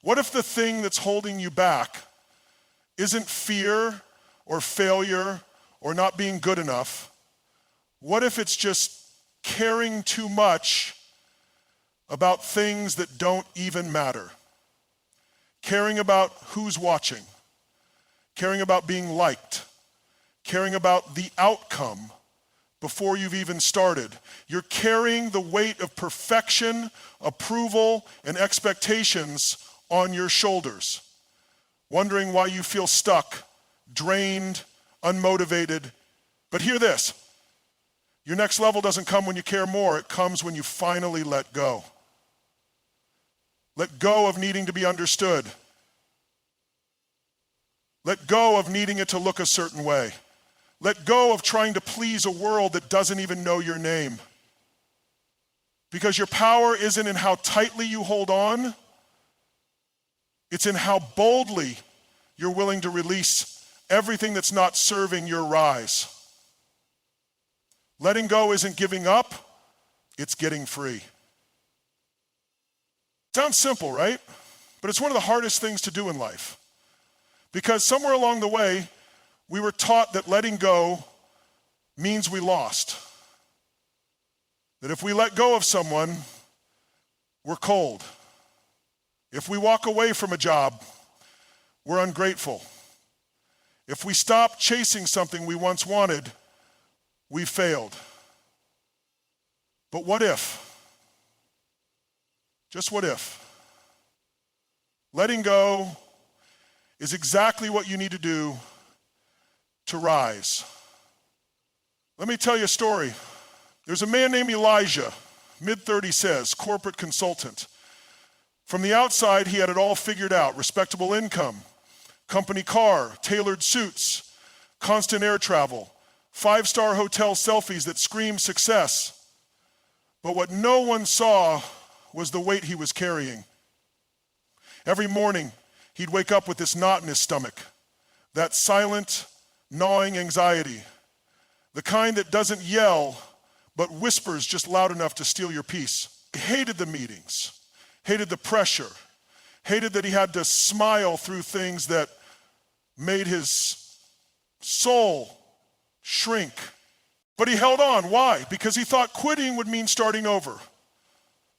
What if the thing that's holding you back isn't fear or failure or not being good enough? What if it's just caring too much about things that don't even matter? Caring about who's watching, caring about being liked, caring about the outcome before you've even started. You're carrying the weight of perfection, approval, and expectations on your shoulders, wondering why you feel stuck, drained, unmotivated. But hear this, your next level doesn't come when you care more, it comes when you finally let go. Let go of needing to be understood. Let go of needing it to look a certain way. Let go of trying to please a world that doesn't even know your name. Because your power isn't in how tightly you hold on, it's in how boldly you're willing to release everything that's not serving your rise. Letting go isn't giving up, it's getting free. Sounds simple, right? But it's one of the hardest things to do in life. Because somewhere along the way, we were taught that letting go means we lost. That if we let go of someone, we're cold. If we walk away from a job, we're ungrateful. If we stop chasing something we once wanted, we failed. But what if? Just what if? Letting go is exactly what you need to do to rise. Let me tell you a story. There's a man named Elijah, mid-30s says, corporate consultant. From the outside, he had it all figured out, respectable income, company car, tailored suits, constant air travel, 5-star hotel selfies that screamed success. But what no one saw was the weight he was carrying. Every morning, he'd wake up with this knot in his stomach, that silent, gnawing anxiety, the kind that doesn't yell, but whispers just loud enough to steal your peace. He hated the meetings, hated the pressure, hated that he had to smile through things that made his soul shrink. But he held on. Why? Because he thought quitting would mean starting over.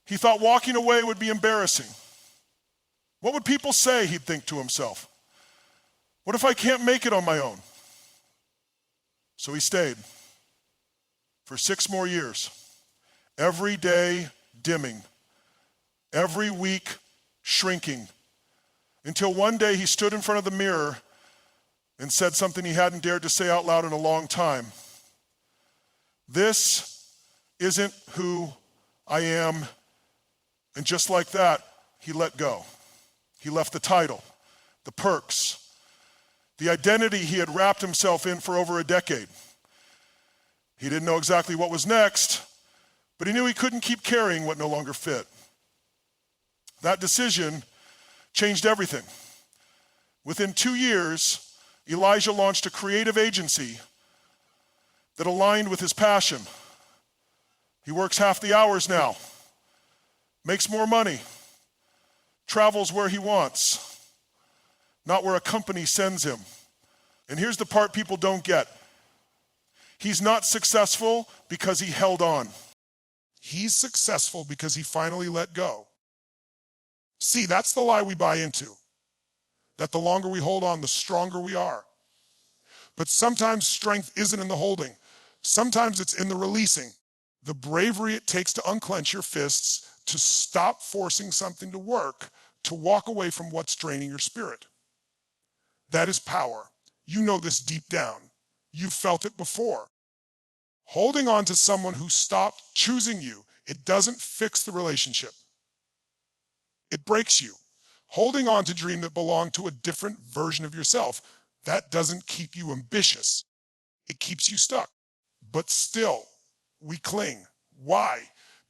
He thought walking away would be embarrassing. What would people say, he'd think to himself? What if I can't make it on my own? So he stayed for 6 more years, every day dimming, every week shrinking, until one day he stood in front of the mirror and said something he hadn't dared to say out loud in a long time. This isn't who I am. And just like that, he let go. He left the title, the perks, the identity he had wrapped himself in for over a decade. He didn't know exactly what was next, but he knew he couldn't keep carrying what no longer fit. That decision changed everything. Within 2 years, Elijah launched a creative agency that aligned with his passion. He works half the hours now, makes more money, travels where he wants, not where a company sends him. And here's the part people don't get. He's not successful because he held on. He's successful because he finally let go. See, that's the lie we buy into. That the longer we hold on, the stronger we are. But sometimes strength isn't in the holding. Sometimes it's in the releasing. The bravery it takes to unclench your fists, to stop forcing something to work, to walk away from what's draining your spirit. That is power. You know this deep down. You've felt it before. Holding on to someone who stopped choosing you, it doesn't fix the relationship. It breaks you. Holding on to dream that belonged to a different version of yourself, that doesn't keep you ambitious. It keeps you stuck. But still, we cling. Why?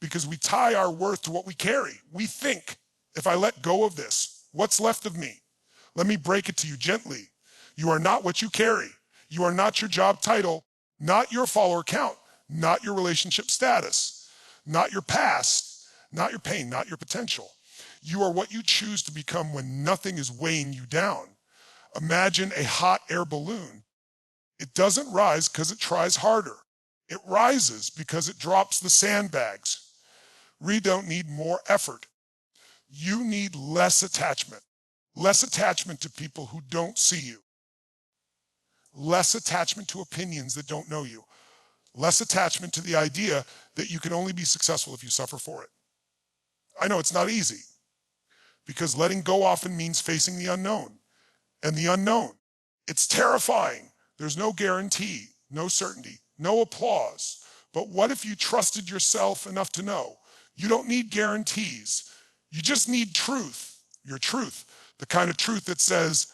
Because we tie our worth to what we carry. We think, if I let go of this, what's left of me? Let me break it to you gently. You are not what you carry. You are not your job title, not your follower count, not your relationship status, not your past, not your pain, not your potential. You are what you choose to become when nothing is weighing you down. Imagine a hot air balloon. It doesn't rise because it tries harder. It rises because it drops the sandbags. We don't need more effort. You need less attachment. Less attachment to people who don't see you. Less attachment to opinions that don't know you. Less attachment to the idea that you can only be successful if you suffer for it. I know it's not easy, because letting go often means facing the unknown. And the unknown, it's terrifying. There's no guarantee, no certainty, no applause. But what if you trusted yourself enough to know you don't need guarantees? You just need truth, your truth, the kind of truth that says,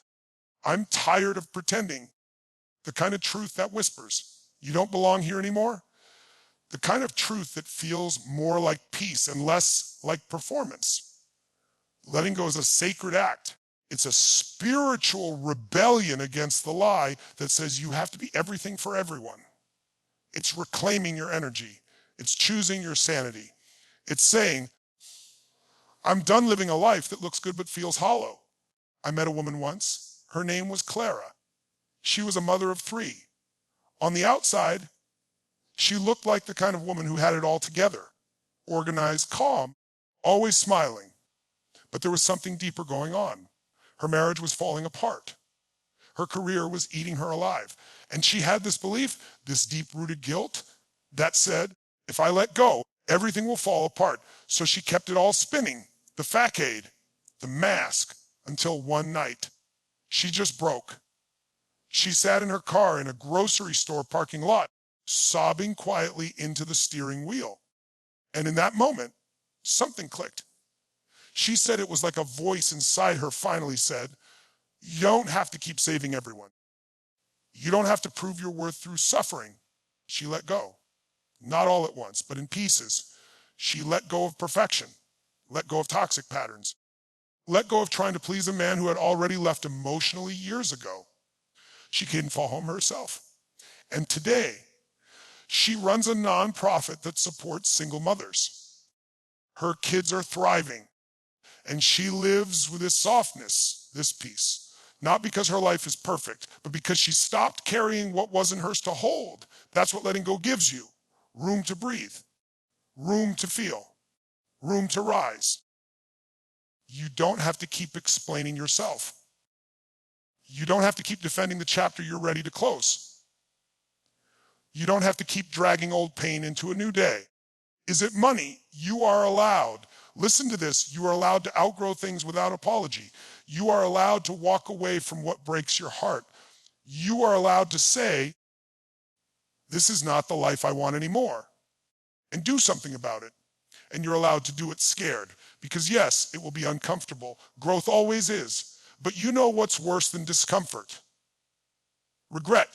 I'm tired of pretending, the kind of truth that whispers, you don't belong here anymore, the kind of truth that feels more like peace and less like performance. Letting go is a sacred act. It's a spiritual rebellion against the lie that says you have to be everything for everyone. It's reclaiming your energy. It's choosing your sanity. It's saying, I'm done living a life that looks good but feels hollow. I met a woman once. Her name was Clara. She was a mother of 3. On the outside, she looked like the kind of woman who had it all together. Organized, calm, always smiling. But there was something deeper going on. Her marriage was falling apart. Her career was eating her alive. And she had this belief, this deep-rooted guilt, that said, if I let go, everything will fall apart. So she kept it all spinning, the facade, the mask, until one night, she just broke. She sat in her car in a grocery store parking lot, sobbing quietly into the steering wheel. And in that moment, something clicked. She said it was like a voice inside her finally said, you don't have to keep saving everyone. You don't have to prove your worth through suffering. She let go. Not all at once, but in pieces. She let go of perfection, let go of toxic patterns, let go of trying to please a man who had already left emotionally years ago. She couldn't fall home herself. And today, she runs a nonprofit that supports single mothers. Her kids are thriving, and she lives with this softness, this peace. Not because her life is perfect, but because she stopped carrying what wasn't hers to hold. That's what letting go gives you. Room to breathe, room to feel, room to rise. You don't have to keep explaining yourself. You don't have to keep defending the chapter you're ready to close. You don't have to keep dragging old pain into a new day. Is it money? You are allowed. Listen to this. You are allowed to outgrow things without apology. You are allowed to walk away from what breaks your heart. You are allowed to say, this is not the life I want anymore, and do something about it. And you're allowed to do it scared, because yes, it will be uncomfortable. Growth always is. But you know what's worse than discomfort? Regret.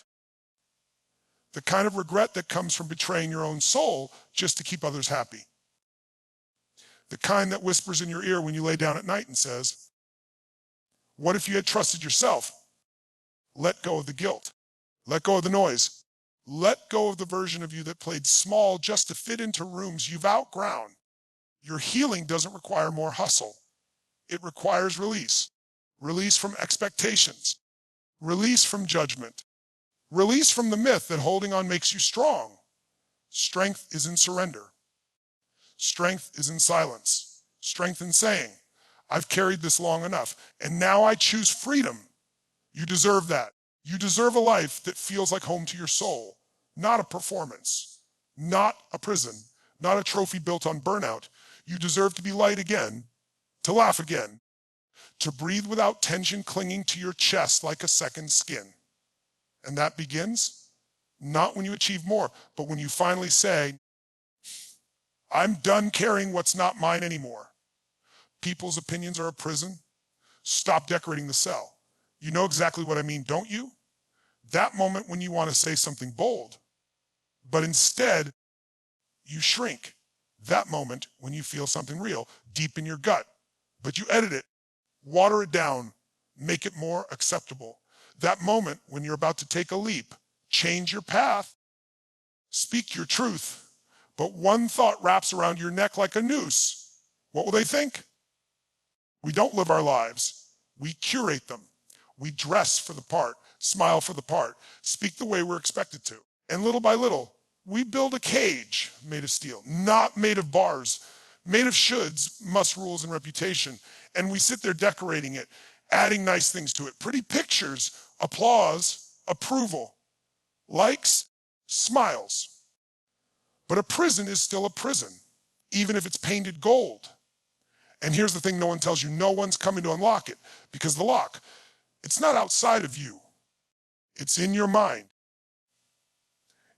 The kind of regret that comes from betraying your own soul just to keep others happy. The kind that whispers in your ear when you lay down at night and says, what if you had trusted yourself? Let go of the guilt. Let go of the noise. Let go of the version of you that played small just to fit into rooms you've outgrown. Your healing doesn't require more hustle. It requires release. Release from expectations. Release from judgment. Release from the myth that holding on makes you strong. Strength is in surrender. Strength is in silence. Strength in saying, I've carried this long enough, and now I choose freedom. You deserve that. You deserve a life that feels like home to your soul, not a performance, not a prison, not a trophy built on burnout. You deserve to be light again, to laugh again, to breathe without tension clinging to your chest like a second skin. And that begins not when you achieve more, but when you finally say, I'm done carrying what's not mine anymore. People's opinions are a prison. Stop decorating the cell. You know exactly what I mean, don't you? That moment when you want to say something bold, but instead you shrink. That moment when you feel something real, deep in your gut, but you edit it, water it down, make it more acceptable. That moment when you're about to take a leap, change your path, speak your truth, but one thought wraps around your neck like a noose. What will they think? We don't live our lives. We curate them. We dress for the part, smile for the part, speak the way we're expected to. And little by little, we build a cage made of steel, not made of bars, made of shoulds, must, rules, and reputation. And we sit there decorating it, adding nice things to it. Pretty pictures, applause, approval, likes, smiles. But a prison is still a prison, even if it's painted gold. And here's the thing no one tells you. No one's coming to unlock it, because the lock, it's not outside of you. It's in your mind.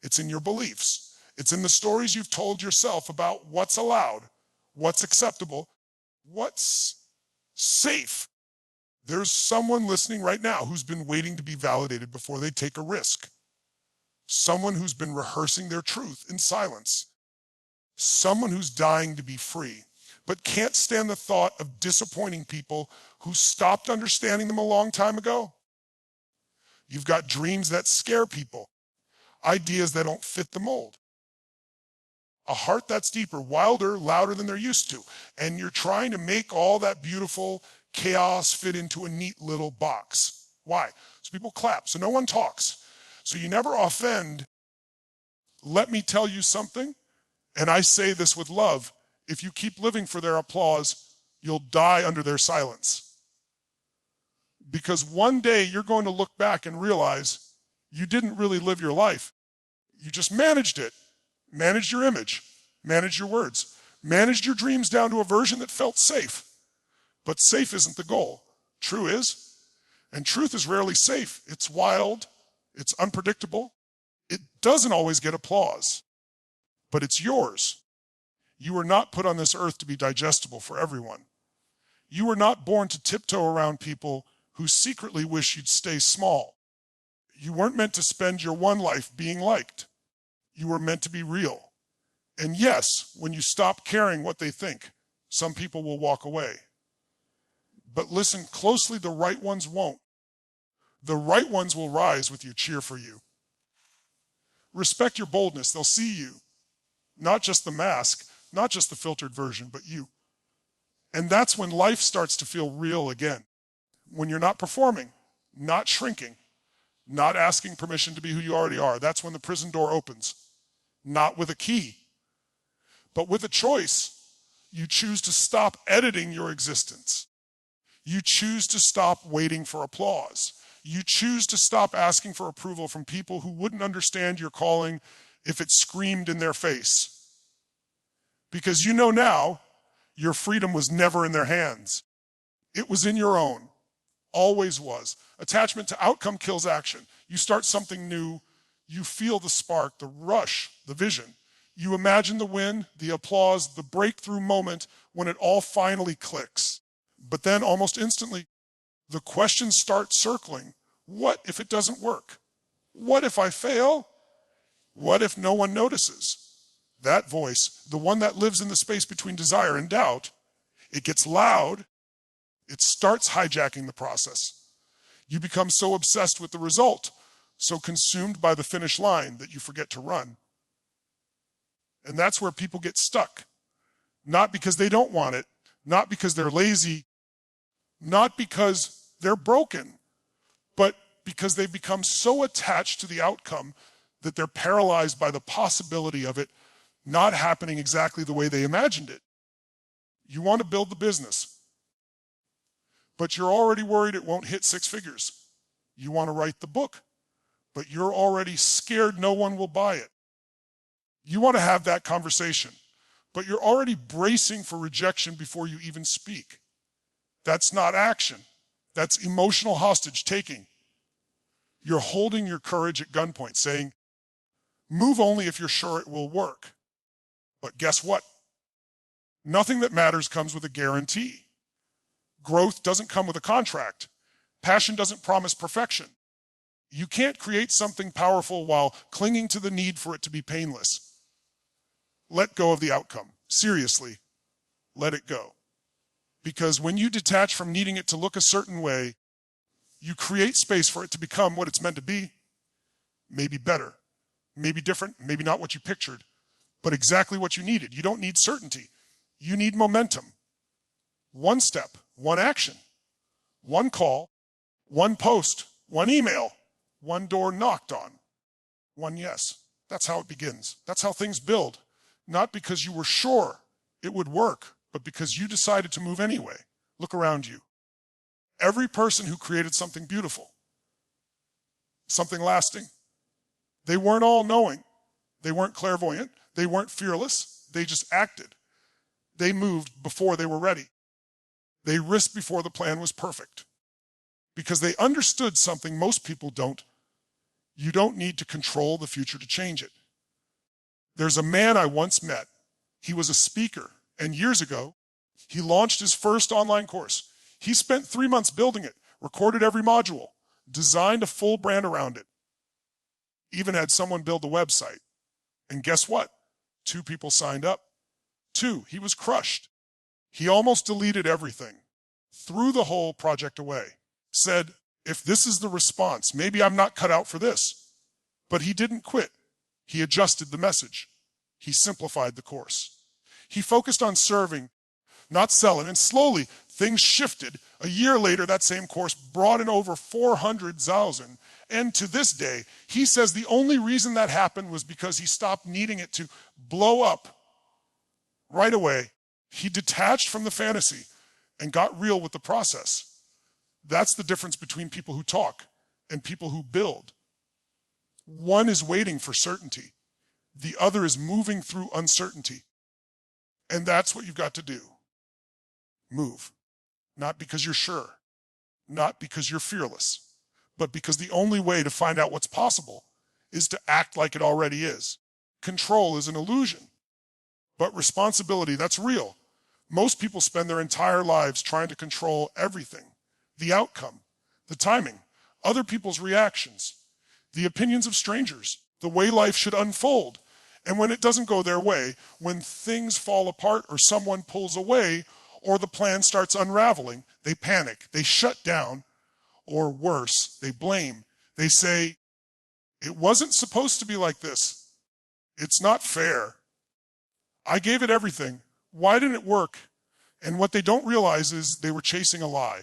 It's in your beliefs. It's in the stories you've told yourself about what's allowed, what's acceptable, what's safe. There's someone listening right now who's been waiting to be validated before they take a risk. Someone who's been rehearsing their truth in silence. Someone who's dying to be free, but can't stand the thought of disappointing people who stopped understanding them a long time ago. You've got dreams that scare people, ideas that don't fit the mold, a heart that's deeper, wilder, louder than they're used to, and you're trying to make all that beautiful chaos fit into a neat little box. Why? So people clap, so no one talks, so you never offend. Let me tell you something, and I say this with love. If you keep living for their applause, you'll die under their silence. Because one day you're going to look back and realize you didn't really live your life. You just managed it, managed your image, managed your words, managed your dreams down to a version that felt safe. But safe isn't the goal. True is. And truth is rarely safe. It's wild. It's unpredictable. It doesn't always get applause. But it's yours. You were not put on this earth to be digestible for everyone. You were not born to tiptoe around people who secretly wish you'd stay small. You weren't meant to spend your one life being liked. You were meant to be real. And yes, when you stop caring what they think, some people will walk away. But listen closely, the right ones won't. The right ones will rise with your cheer for you. Respect your boldness. They'll see you. Not just the mask, not just the filtered version, but you. And that's when life starts to feel real again. When you're not performing, not shrinking, not asking permission to be who you already are. That's when the prison door opens. Not with a key, but with a choice. You choose to stop editing your existence. You choose to stop waiting for applause. You choose to stop asking for approval from people who wouldn't understand your calling if it screamed in their face. Because you know now, your freedom was never in their hands. It was in your own. Always was. Attachment to outcome kills action. You start something new, you feel the spark, the rush, the vision. You imagine the win, the applause, the breakthrough moment when it all finally clicks. But then almost instantly, the questions start circling. What if it doesn't work? What if I fail? What if no one notices? That voice, the one that lives in the space between desire and doubt, it gets loud. It starts hijacking the process. You become so obsessed with the result, so consumed by the finish line that you forget to run. And that's where people get stuck. Not because they don't want it, not because they're lazy, not because they're broken, but because they've become so attached to the outcome that they're paralyzed by the possibility of it not happening exactly the way they imagined it. You want to build the business, but you're already worried it won't hit 6 figures. You want to write the book, but you're already scared no one will buy it. You want to have that conversation, but you're already bracing for rejection before you even speak. That's not action. That's emotional hostage taking. You're holding your courage at gunpoint, saying, move only if you're sure it will work. But guess what? Nothing that matters comes with a guarantee. Growth doesn't come with a contract. Passion doesn't promise perfection. You can't create something powerful while clinging to the need for it to be painless. Let go of the outcome. Seriously, let it go. Because when you detach from needing it to look a certain way, you create space for it to become what it's meant to be. Maybe better, maybe different, maybe not what you pictured, but exactly what you needed. You don't need certainty. You need momentum. One step, one action, one call, one post, one email, one door knocked on, one yes. That's how it begins. That's how things build. Not because you were sure it would work, but because you decided to move anyway. Look around you. Every person who created something beautiful, something lasting, they weren't all knowing. They weren't clairvoyant. They weren't fearless. They just acted. They moved before they were ready. They risked before the plan was perfect. Because they understood something most people don't. You don't need to control the future to change it. There's a man I once met. He was a speaker, and years ago, he launched his first online course. He spent 3 months building it, recorded every module, designed a full brand around it, even had someone build the website. And guess what? 2 people signed up. 2, he was crushed. He almost deleted everything, threw the whole project away, said, if this is the response, maybe I'm not cut out for this. But he didn't quit. He adjusted the message. He simplified the course. He focused on serving, not selling, and slowly things shifted. A year later, that same course brought in over 400,000. And to this day, he says the only reason that happened was because he stopped needing it to blow up right away. He detached from the fantasy and got real with the process. That's the difference between people who talk and people who build. One is waiting for certainty. The other is moving through uncertainty. And that's what you've got to do. Move. Not because you're sure, not because you're fearless, but because the only way to find out what's possible is to act like it already is. Control is an illusion, but responsibility, that's real. Most people spend their entire lives trying to control everything. The outcome, the timing, other people's reactions, the opinions of strangers, the way life should unfold. And when it doesn't go their way, when things fall apart or someone pulls away or the plan starts unraveling, they panic, they shut down, or worse, they blame. They say, it wasn't supposed to be like this. It's not fair. I gave it everything. Why didn't it work? And what they don't realize is they were chasing a lie.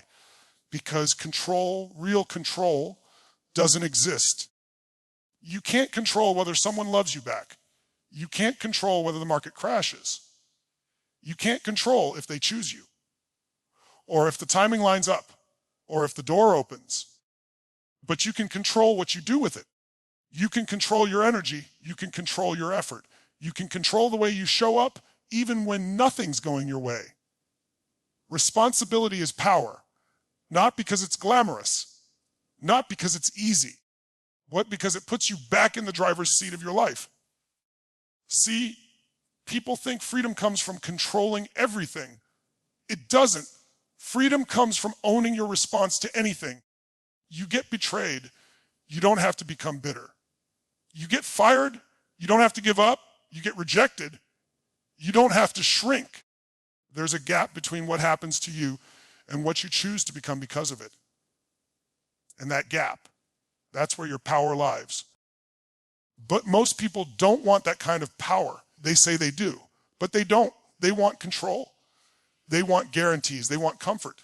Because control, real control, doesn't exist. You can't control whether someone loves you back. You can't control whether the market crashes. You can't control if they choose you, or if the timing lines up, or if the door opens. But you can control what you do with it. You can control your energy. You can control your effort. You can control the way you show up, even when nothing's going your way. Responsibility is power. Not because it's glamorous, not because it's easy, but because it puts you back in the driver's seat of your life. See, people think freedom comes from controlling everything. It doesn't. Freedom comes from owning your response to anything. You get betrayed, you don't have to become bitter. You get fired, you don't have to give up. You get rejected, you don't have to shrink. There's a gap between what happens to you and what you choose to become because of it. And that gap, that's where your power lies. But most people don't want that kind of power. They say they do, but they don't. They want control. They want guarantees. They want comfort.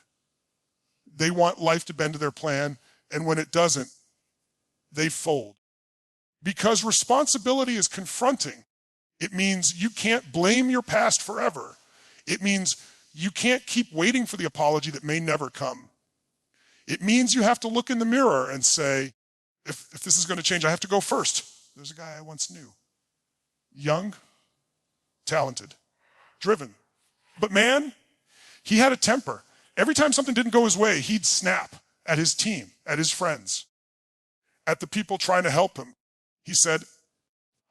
They want life to bend to their plan, and when it doesn't, they fold. Because responsibility is confronting. It means you can't blame your past forever. It means you can't keep waiting for the apology that may never come. It means you have to look in the mirror and say, if this is going to change, I have to go first. There's a guy I once knew. Young, talented, driven. But man, he had a temper. Every time something didn't go his way, he'd snap at his team, at his friends, at the people trying to help him. He said,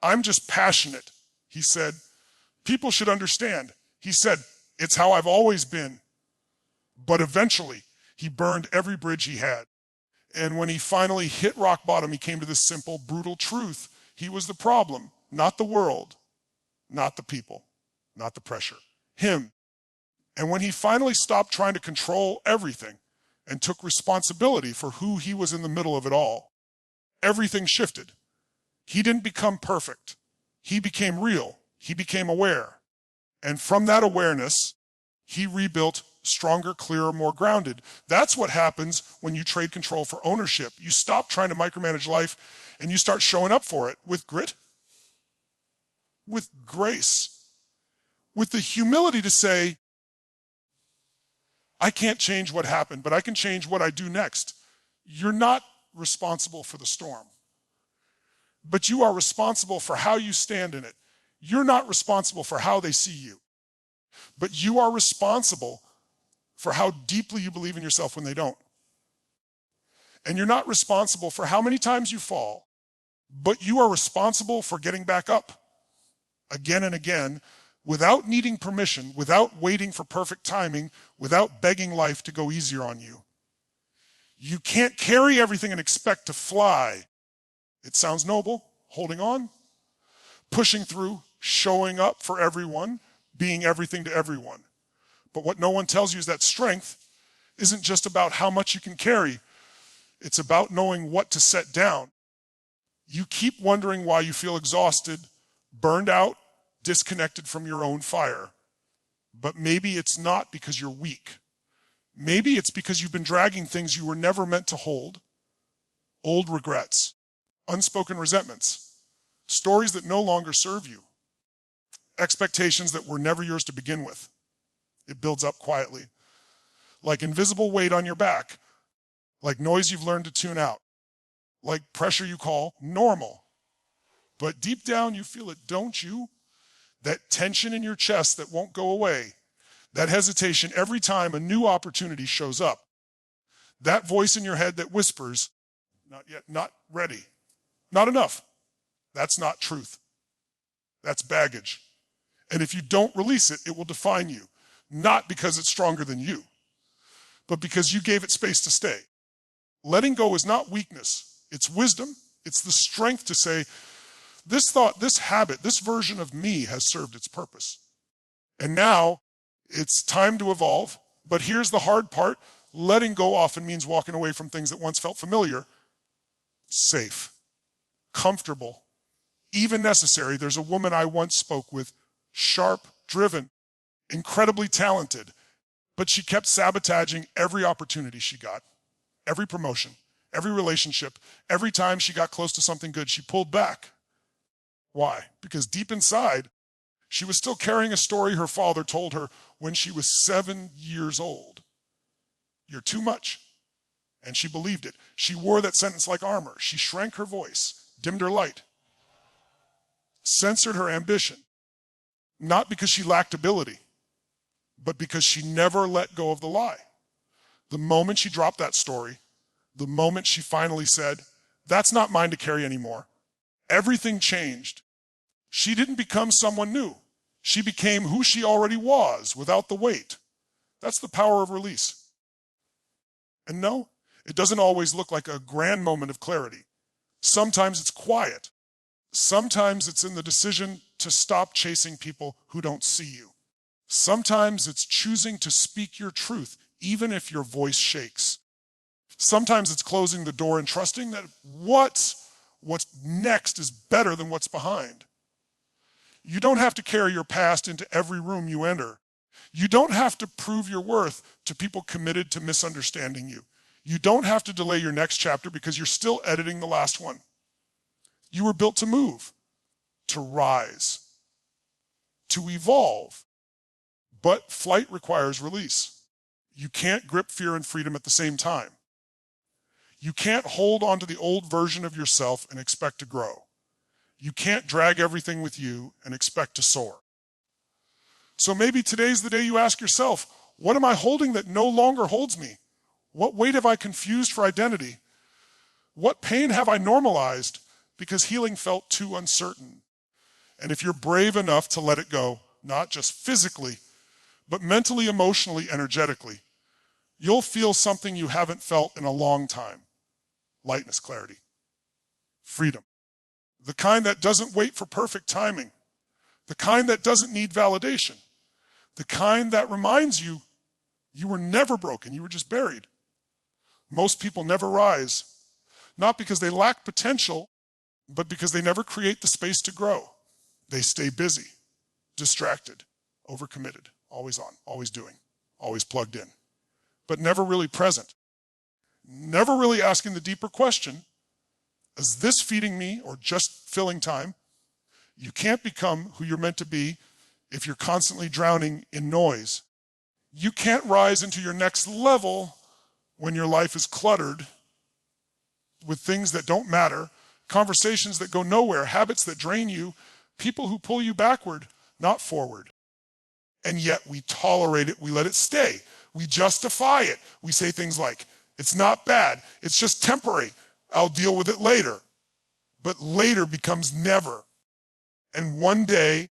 I'm just passionate. He said, people should understand. He said, it's how I've always been. But eventually, he burned every bridge he had. And when he finally hit rock bottom, he came to this simple, brutal truth. He was the problem, not the world, not the people, not the pressure. Him. And when he finally stopped trying to control everything and took responsibility for who he was in the middle of it all, everything shifted. He didn't become perfect. He became real. He became aware. And from that awareness, he rebuilt stronger, clearer, more grounded. That's what happens when you trade control for ownership. You stop trying to micromanage life and you start showing up for it with grit, with grace, with the humility to say, I can't change what happened, but I can change what I do next. You're not responsible for the storm, but you are responsible for how you stand in it. You're not responsible for how they see you, but you are responsible for how deeply you believe in yourself when they don't. And you're not responsible for how many times you fall, but you are responsible for getting back up again and again without needing permission, without waiting for perfect timing, without begging life to go easier on you. You can't carry everything and expect to fly. It sounds noble, holding on, pushing through, showing up for everyone, being everything to everyone. But what no one tells you is that strength isn't just about how much you can carry. It's about knowing what to set down. You keep wondering why you feel exhausted, burned out, disconnected from your own fire. But maybe it's not because you're weak. Maybe it's because you've been dragging things you were never meant to hold, old regrets, unspoken resentments, stories that no longer serve you, expectations that were never yours to begin with. It builds up quietly, like invisible weight on your back, like noise you've learned to tune out, like pressure you call normal. But deep down you feel it, don't you? That tension in your chest that won't go away, that hesitation every time a new opportunity shows up, that voice in your head that whispers, not yet, not ready, not enough. That's not truth. That's baggage. And if you don't release it, it will define you, not because it's stronger than you, but because you gave it space to stay. Letting go is not weakness. It's wisdom. It's the strength to say, this thought, this habit, this version of me has served its purpose. And now it's time to evolve. But here's the hard part. Letting go often means walking away from things that once felt familiar, safe, comfortable, even necessary. There's a woman I once spoke with, sharp, driven, incredibly talented, but she kept sabotaging every opportunity she got, every promotion, every relationship. Every time she got close to something good, she pulled back. Why? Because deep inside, she was still carrying a story her father told her when she was 7 years old. You're too much. And she believed it. She wore that sentence like armor. She shrank her voice, dimmed her light, censored her ambition, not because she lacked ability, but because she never let go of the lie. The moment she dropped that story, the moment she finally said, that's not mine to carry anymore, everything changed. She didn't become someone new. She became who she already was without the weight. That's the power of release. And no, it doesn't always look like a grand moment of clarity. Sometimes it's quiet. Sometimes it's in the decision to stop chasing people who don't see you. Sometimes it's choosing to speak your truth, even if your voice shakes. Sometimes it's closing the door and trusting that what's next is better than what's behind. You don't have to carry your past into every room you enter. You don't have to prove your worth to people committed to misunderstanding you. You don't have to delay your next chapter because you're still editing the last one. You were built to move, to rise, to evolve. But flight requires release. You can't grip fear and freedom at the same time. You can't hold on to the old version of yourself and expect to grow. You can't drag everything with you and expect to soar. So maybe today's the day you ask yourself, what am I holding that no longer holds me? What weight have I confused for identity? What pain have I normalized because healing felt too uncertain? And if you're brave enough to let it go, not just physically, but mentally, emotionally, energetically, you'll feel something you haven't felt in a long time. Lightness, clarity, freedom. The kind that doesn't wait for perfect timing. The kind that doesn't need validation. The kind that reminds you, you were never broken, you were just buried. Most people never rise, not because they lack potential, but because they never create the space to grow. They stay busy, distracted, overcommitted, always on, always doing. always plugged in, but never really present. Never really asking the deeper question, is this feeding me or just filling time? You can't become who you're meant to be if you're constantly drowning in noise. You can't rise into your next level when your life is cluttered with things that don't matter, conversations that go nowhere, habits that drain you, people who pull you backward, not forward. And yet we tolerate it, we let it stay. We justify it. We say things like, it's not bad, it's just temporary, I'll deal with it later. But later becomes never. And one day,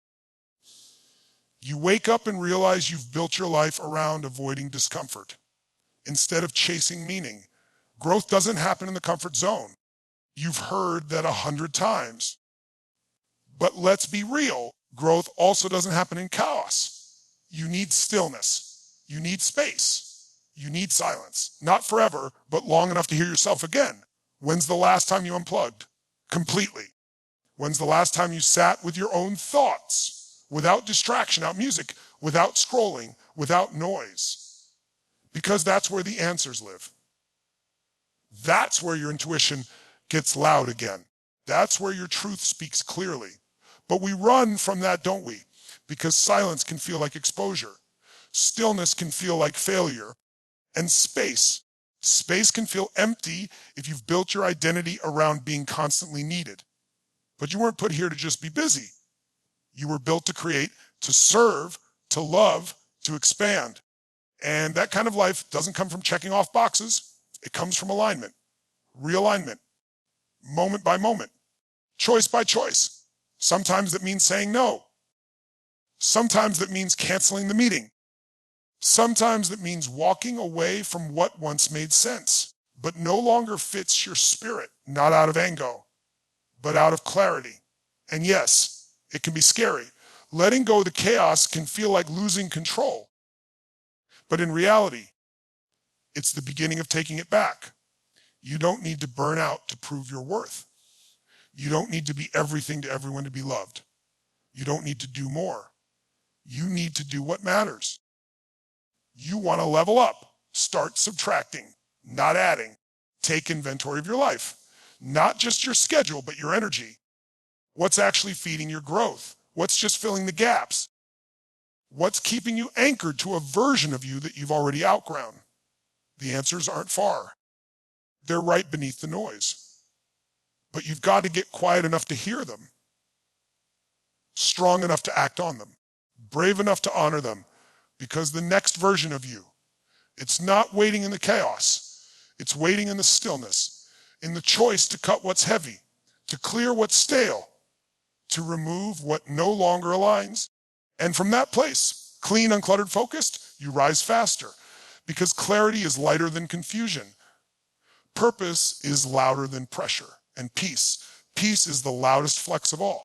you wake up and realize you've built your life around avoiding discomfort instead of chasing meaning. Growth doesn't happen in the comfort zone. You've heard that 100 times. But let's be real, growth also doesn't happen in chaos. You need stillness. You need space. You need silence. Not forever, but long enough to hear yourself again. When's the last time you unplugged? Completely. When's the last time you sat with your own thoughts, without distraction, without music, without scrolling, without noise? Because that's where the answers live. That's where your intuition gets loud again. That's where your truth speaks clearly. But we run from that, don't we? Because silence can feel like exposure. Stillness can feel like failure. And space can feel empty if you've built your identity around being constantly needed. But you weren't put here to just be busy. You were built to create, to serve, to love, to expand. And that kind of life doesn't come from checking off boxes. It comes from alignment, realignment, moment by moment, choice by choice. Sometimes that means saying no. Sometimes that means canceling the meeting. Sometimes that means walking away from what once made sense, but no longer fits your spirit, not out of anger, but out of clarity. And yes, it can be scary. Letting go of the chaos can feel like losing control. But in reality, it's the beginning of taking it back. You don't need to burn out to prove your worth. You don't need to be everything to everyone to be loved. You don't need to do more. You need to do what matters. You want to level up. Start subtracting, not adding. Take inventory of your life. Not just your schedule, but your energy. What's actually feeding your growth? What's just filling the gaps? What's keeping you anchored to a version of you that you've already outgrown? The answers aren't far. They're right beneath the noise. But you've got to get quiet enough to hear them, strong enough to act on them, brave enough to honor them, because the next version of you, it's not waiting in the chaos. It's waiting in the stillness, in the choice to cut what's heavy, to clear what's stale, to remove what no longer aligns. And from that place, clean, uncluttered, focused, you rise faster, because clarity is lighter than confusion. Purpose is louder than pressure. And peace is the loudest flex of all.